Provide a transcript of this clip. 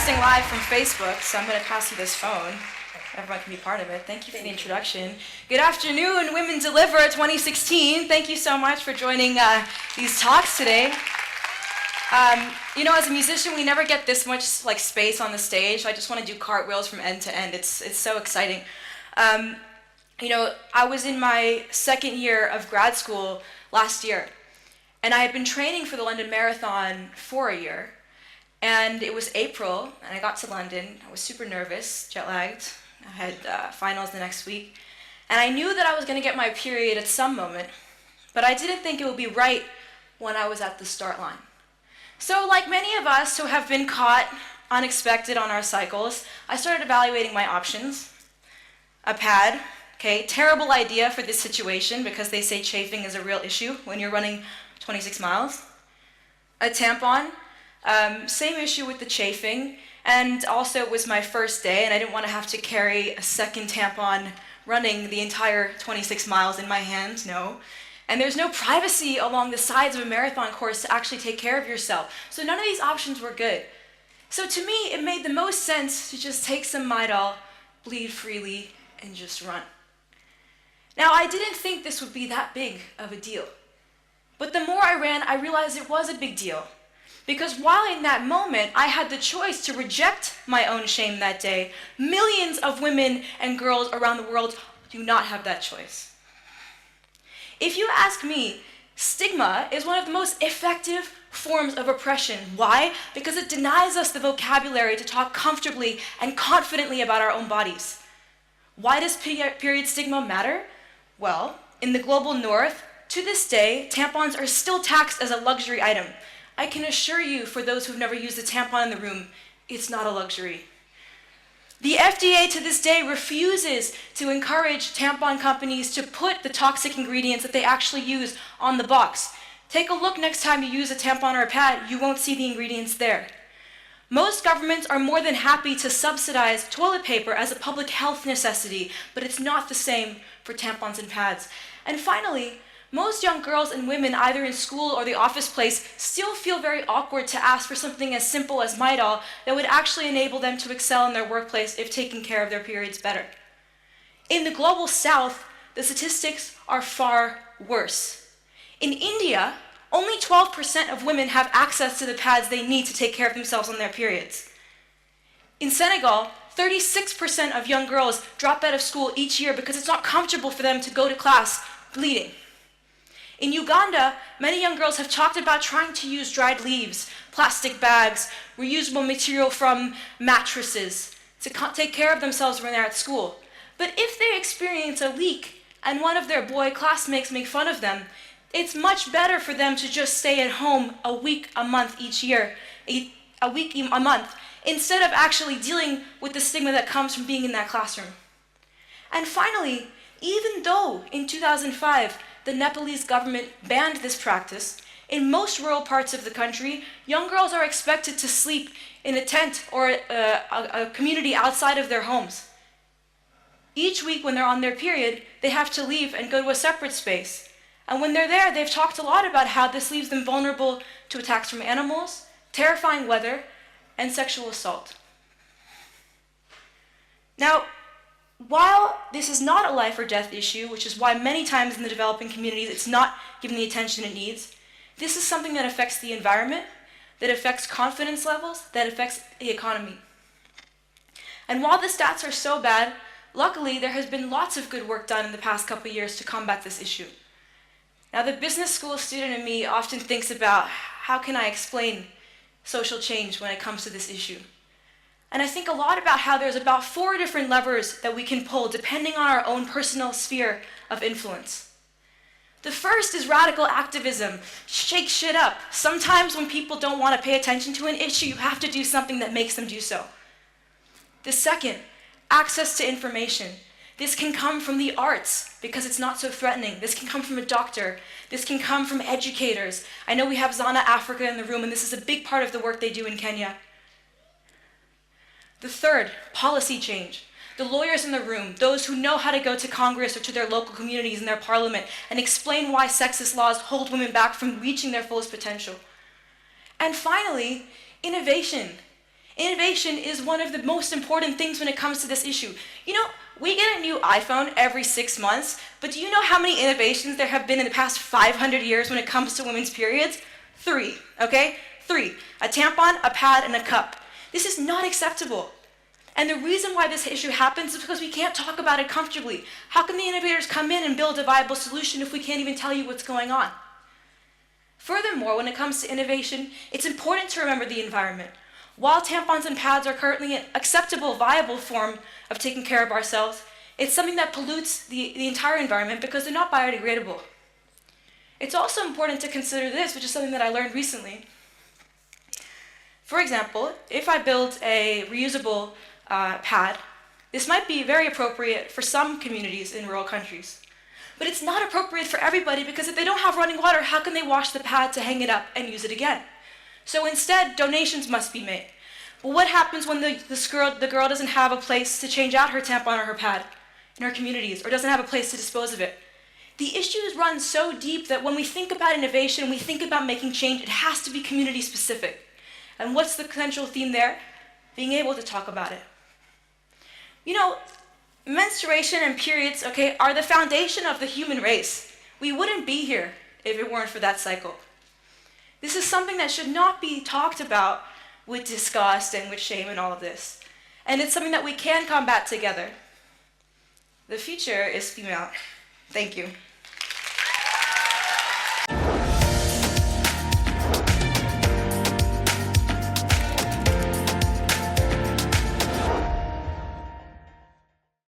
broadcasting live from Facebook, so I'm going to pass you this phone. Everyone can be part of it. Thank you for the introduction. Good afternoon, Women Deliver 2016. Thank you so much for joining these talks today. As a musician, we never get this much space on the stage. I just want to do cartwheels from end to end. It's so exciting. I was in my second year of grad school last year, and I had been training for the London Marathon for a year. And it was April, and I got to London. I was super nervous, jet-lagged. I had finals the next week. And I knew that I was going to get my period at some moment, but I didn't think it would be right when I was at the start line. So like many of us who have been caught unexpected on our cycles, I started evaluating my options. A pad, okay, terrible idea for this situation because they say chafing is a real issue when you're running 26 miles. A tampon, same issue with the chafing, and also it was my first day and I didn't want to have to carry a second tampon running the entire 26 miles in my hand, no. And there's no privacy along the sides of a marathon course to actually take care of yourself. So none of these options were good. So to me, it made the most sense to just take some Midol, bleed freely, and just run. Now, I didn't think this would be that big of a deal. But the more I ran, I realized it was a big deal. Because while in that moment, I had the choice to reject my own shame that day, millions of women and girls around the world do not have that choice. If you ask me, stigma is one of the most effective forms of oppression. Why? Because it denies us the vocabulary to talk comfortably and confidently about our own bodies. Why does period stigma matter? Well, in the global north, to this day, tampons are still taxed as a luxury item. I can assure you, for those who've never used a tampon in the room, it's not a luxury. The FDA to this day refuses to encourage tampon companies to put the toxic ingredients that they actually use on the box. Take a look next time you use a tampon or a pad, you won't see the ingredients there. Most governments are more than happy to subsidize toilet paper as a public health necessity, but it's not the same for tampons and pads. And finally, most young girls and women, either in school or the office place, still feel very awkward to ask for something as simple as Midol that would actually enable them to excel in their workplace if taking care of their periods better. In the global south, the statistics are far worse. In India, only 12% of women have access to the pads they need to take care of themselves on their periods. In Senegal, 36% of young girls drop out of school each year because it's not comfortable for them to go to class bleeding. In Uganda, many young girls have talked about trying to use dried leaves, plastic bags, reusable material from mattresses to take care of themselves when they're at school. But if they experience a leak and one of their boy classmates make fun of them, it's much better for them to just stay at home a week, a month each year, a week, a month, instead of actually dealing with the stigma that comes from being in that classroom. And finally, even though in 2005, the Nepalese government banned this practice, in most rural parts of the country, young girls are expected to sleep in a tent or a community outside of their homes. Each week when they're on their period, they have to leave and go to a separate space. And when they're there, they've talked a lot about how this leaves them vulnerable to attacks from animals, terrifying weather, and sexual assault. Now, while this is not a life or death issue, which is why many times in the developing communities it's not given the attention it needs, this is something that affects the environment, that affects confidence levels, that affects the economy. And while the stats are so bad, luckily there has been lots of good work done in the past couple of years to combat this issue. Now, the business school student in me often thinks about how can I explain social change when it comes to this issue. And I think a lot about how there's about 4 different levers that we can pull depending on our own personal sphere of influence. The first is radical activism. Shake shit up. Sometimes when people don't want to pay attention to an issue, you have to do something that makes them do so. The second, access to information. This can come from the arts because it's not so threatening. This can come from a doctor. This can come from educators. I know we have Zana Africa in the room, and this is a big part of the work they do in Kenya. The third, policy change. The lawyers in the room, those who know how to go to Congress or to their local communities and their parliament and explain why sexist laws hold women back from reaching their fullest potential. And finally, innovation. Innovation is one of the most important things when it comes to this issue. You know, we get a new iPhone every 6 months, but do you know how many innovations there have been in the past 500 years when it comes to women's periods? 3, okay? 3. A tampon, a pad, and a cup. This is not acceptable. And the reason why this issue happens is because we can't talk about it comfortably. How can the innovators come in and build a viable solution if we can't even tell you what's going on? Furthermore, when it comes to innovation, it's important to remember the environment. While tampons and pads are currently an acceptable, viable form of taking care of ourselves, it's something that pollutes the entire environment because they're not biodegradable. It's also important to consider this, which is something that I learned recently. For example, if I build a reusable pad, this might be very appropriate for some communities in rural countries. But it's not appropriate for everybody because if they don't have running water, how can they wash the pad to hang it up and use it again? So instead, donations must be made. But what happens when the girl doesn't have a place to change out her tampon or her pad in her communities, or doesn't have a place to dispose of it? The issues run so deep that when we think about innovation, we think about making change, it has to be community specific. And what's the central theme there? Being able to talk about it. You know, menstruation and periods, okay, are the foundation of the human race. We wouldn't be here if it weren't for that cycle. This is something that should not be talked about with disgust and with shame and all of this. And it's something that we can combat together. The future is female. Thank you.